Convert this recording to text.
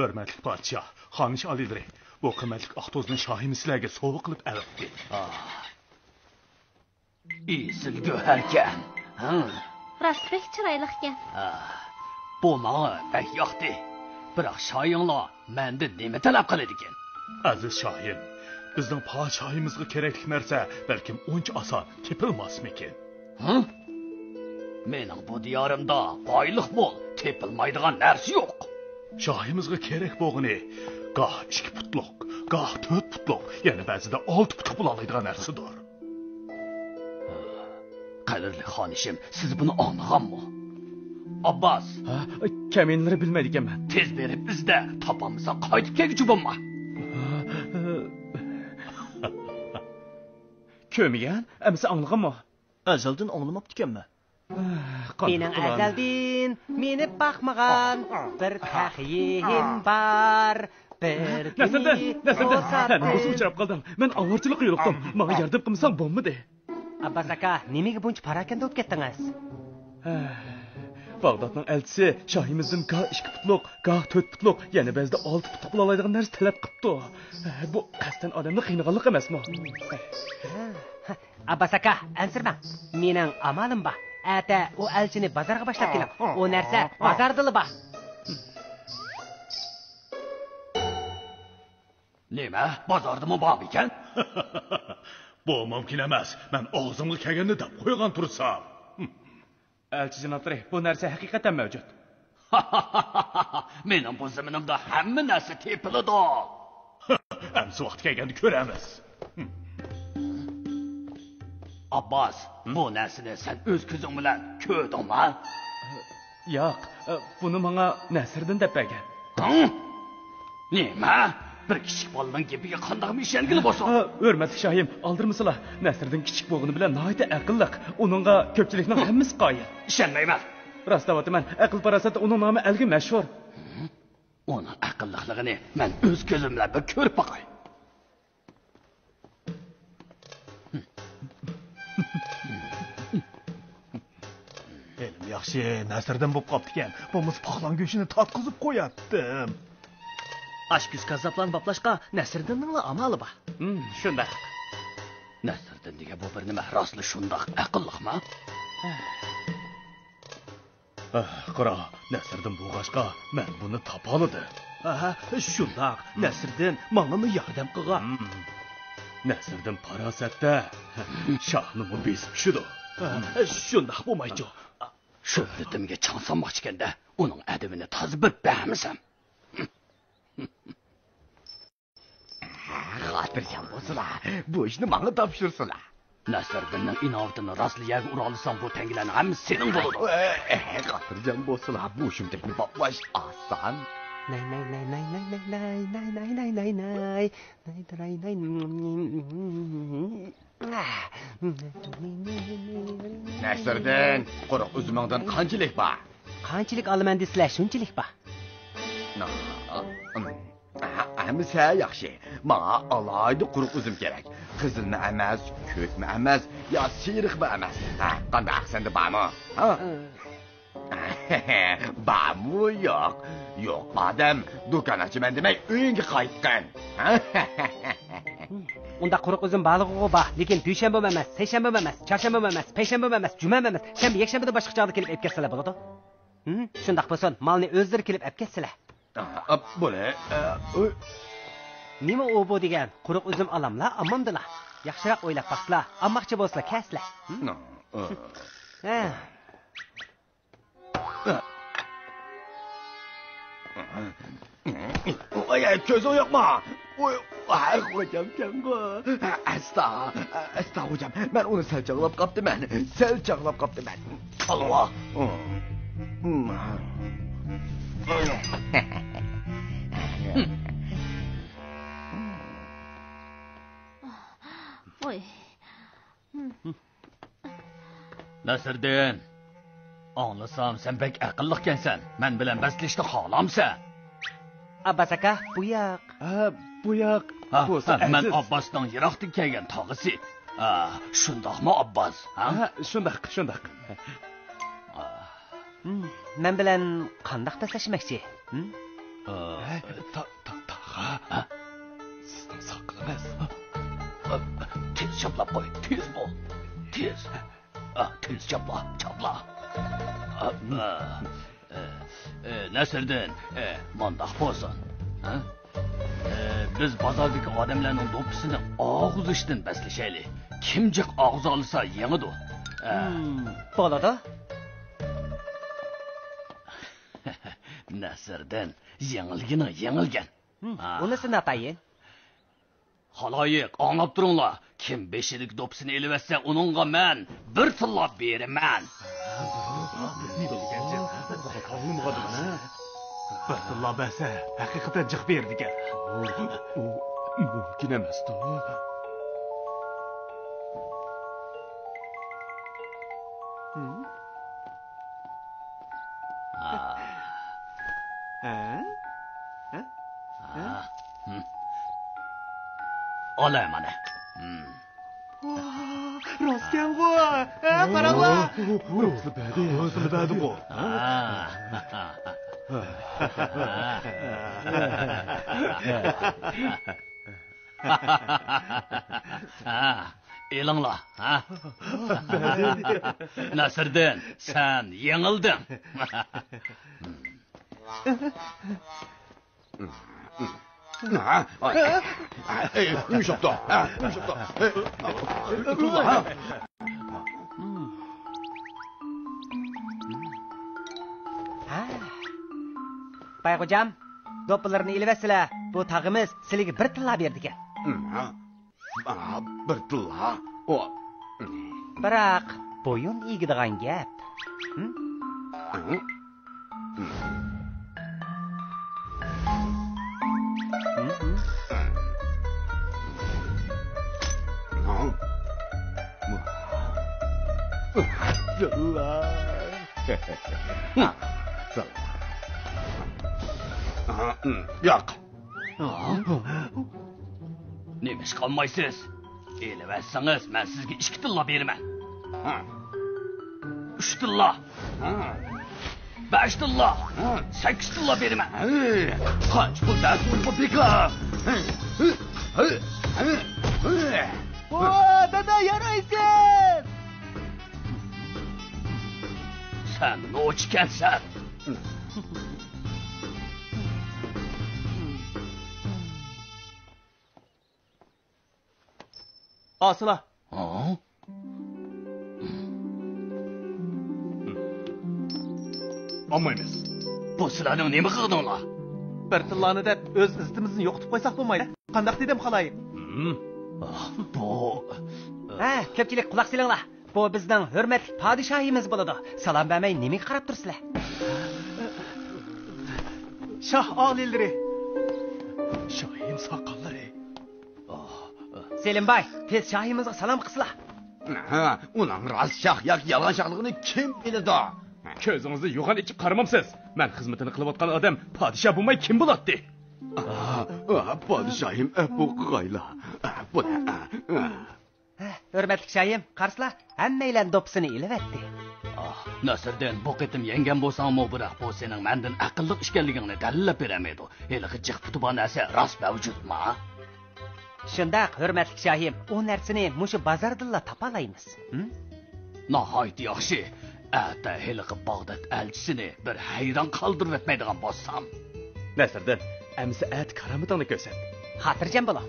Hörmətli padişah, xaniş aliləri, bu qiymetlik Aqtozun şahimiz sizlərə soğuk qılıb əvətdi. İyisin göhərkən. Rast bək çıraylıqkən. Bu mağa bək yaxdı. Biroq şayınlar məndə nima talab qiladigan? Aziz şahim, bizning padişahimizga kerakli narsa balkim uncha oson tepilmasmikin. Mening bu diyorimda boyliq bol, tepilmaydigan narsa yo'q. Şahimizga kerak bo'lgani goh 2 putluq, goh 4 putluq, yana ba'zida 6 putluq bo'laydigan narsadir. Qadrli xonishim, siz buni anlaganmi? Abbas, kaminları bilmedik hemen. Tez berib bizdə tapamıza qaytib kelguchi bo'lma. Kömigen, emsi anlaganmı? Azaldan anlamaptıkenmi? Mening azaldan meni baxmagan bir taxiyim var. Nasıldı? Hemen bu uçurab kaldım. Ben ağırçılık yoluqdim. Bana yardım qilsang bo'lmadi. Abbas aka, nimaga buncha parakanda o'tib ketdingiz? Bağdatның elçisi şahimizden gah 2 putluq, gah 4 putluq, yani ba'zida 6 putluq bo'laydigan narsa talab qilibdi. Bu qasdan odamni qiynag'anlik emasmi? Abbas aka, ansirmang. Mening amalim bor. Ata o elchini bozorga boshlab keling. O narsa bozordili bor. Nima? Bozordimi bor ekan? Bu mumkin emas. Men og'zimga kelganda deb qo'ygan tursam. Elçi janoblari, bu narsa haqiqatan mavjud. Mening bu zaminimda hamma narsa tepiladi. Amsi vaqt kelganda ko'ramiz. Abbas, bu narsani sen o'z ko'zing bilan ko'rdingmi? Yo'q, buni menga Nasriddin deb bergan. Nima? Bir kichik bolaning gapiga qandaqmi ishongili bo'lsa? Hurmatli shohim, oldirmisizlar. Nasriddin kichik bo'lgani bilan nihoyat aqlliq. Uningga ko'pchilikning hammasi qoyil. Ishonmayman. Rost aytaman, aql farosati uning nomi algi mashhur. Uning aqlliqligini men o'z ko'zim bilan bir ko'rib boqay. Elim yaxshi, Nasriddin bo'lib qoptikan. Bu mispoqlan go'shini tatqizib qo'yatdim. Aşküz kazaplan baplashqa Nasriddinning amali bor. Shunday. Nasriddin degan bu bir nima rostli shundoq aqlliqmi? Qara, Nasriddin bo'lg'ashqa men buni topoladi. Shundoq. Nasriddin menga yordam qilgan. Nasriddin farosatda shohni besib tushidi. Shundoq bo'lmaydi. Shohratimga chang solmoqchi ekanda, uning adabini toza bir bahmisam. Xotirjam bo'lsinlar. Bu ishni menga topshirsinlar. Nasriddinning inovatini rostliyaga ura olsam bu tangilarning hammasi sening bo'ladi. Xotirjam bo'lsinlar. Bu shumtakni boplash oson. Nay nay nay nay nay nay nay nay nay nay nay nay nay nay nay. Nasırdan, quruq üzümüngdan qanchalik bor? Qanchalik olaman desizlar, shunchalik bor. Hamisa yaxshi. Menga alayda quruq üzüm kerak. Qizilmi emas, ko'kmi emas, yo siyriqmi emas. Qanday aqsanda bormi? Bormi yo'q? Yo'q, odam do'konachiman demay uyingga qaytgan. Unda quruq uzum balig'i bor, lekin dushanba emas, seshanba emas, chorshanba emas, payshanba emas, juma emas, shanba, yakshanbada boshqa joyda kelib olib ketsalar bo'ladi. Shundaq bo'lsa, malni o'zlari kelib olib ketsalar. Bo'la. Nima u bu degan? Quruq uzum olamlar, amondilar. Yaxshiroq o'ylab baqsizlar, olmoqchi bo'lsalar, kaslar. Oy, ko'zim yo'qmi? Oy, hocam chango. Asta hocam. Men uni salchaqlab qopdiman. Alloh. Voy. Nasırdin, anlasam sen bek aqlli ekansan. Men bilan baslashni xohlamsan? Abbas aka, bu yoq. Bu yoq. Men Abbosning yiroqdan kelgan tog'isi. Shundoqmi Abbos? Shundoq. Men bilan qandoq taslashmoqchi? Sizning soqilimiz. Tez chaplab qo'y, tez bo'l. Tez. Tez chapla. Nasırdin, mandaq bo'lsin. Biz bozordagi odamlarning do'ppisini og'izishdan baslashaylik. Kim jiq og'iz olsa yengidi. Bo'ladi. Nasırdin, yengilgan. Unisini atayin. Haloyiq, anlab turinglar. Kim beshilik do'ppisini elib etsa, uningga men bir tillab beraman. Bir tilla basa, haqiqatan jiq berdigan. Mumkin emas-ku. Olay mana. Rostkan bu. Qaranglar. O'zli badi bu. Elinglar, Nasırdin, sen yengilding. Yumshoqda. Bayxo'jam, do'ppilarni ilib etsizlar. Bu tag'imiz sizlarga bir tilla berdigan. Bir tilla. Biroq bo'yin egadigan gap. Yo'q. Nemish qolmaysiz? Elib etsangiz, men sizga 2 tilla beraman. 3 tilla. 5 tilla. 8 tilla beraman. Qancha pul dastur bu beka? Dada yaraysiz. Sen no'chkansan. Asla. Olmaymiz. Bu sizlarning nima qildinglar? Bir tillani deb o'z iztimizni yo'qitib qo'ysak bo'lmaydi. Qandaq dedim xaloyiq. Bu Ko'pchilik quloq solinglar. Bu bizning hurmatli podshohimiz bo'ladi. Salom bermay nimaga qarab tursizlar? Shoh oliylari. Shohim soqollari. Selimboy, tez shohimizga salom qilsizlar. Ha, uning rost shoh yoki yolg'on shohligini kim biladi? Ko'zingizni yo'g'on ichib qaramamsiz. Men xizmatini qilayotgan odam podshoh bo'lmay kim bo'ladi? Podshohim bu qo'yla. Bu Hurmatli shohim, qarsizlar, hammanglar do'ppisini ilaverdi. Nasirdan bu qitim yengam bo'lsangmi, biroq bu sening mendan aqlli ishkanligingni dalillab beramaydi. Haliqi jiq putuba narsa rost mavjudmi? Shundaq, hurmatli shohim, u narsani mushu bozordilla topalaymiz. Nihoyat yaxshi. Ata haliqi Bag'dod elchisini bir hayron qoldirib o'tmaydigan bo'lsam. Nasirdan, amsi at karamatini ko'rsat. Xotirjam bo'ling.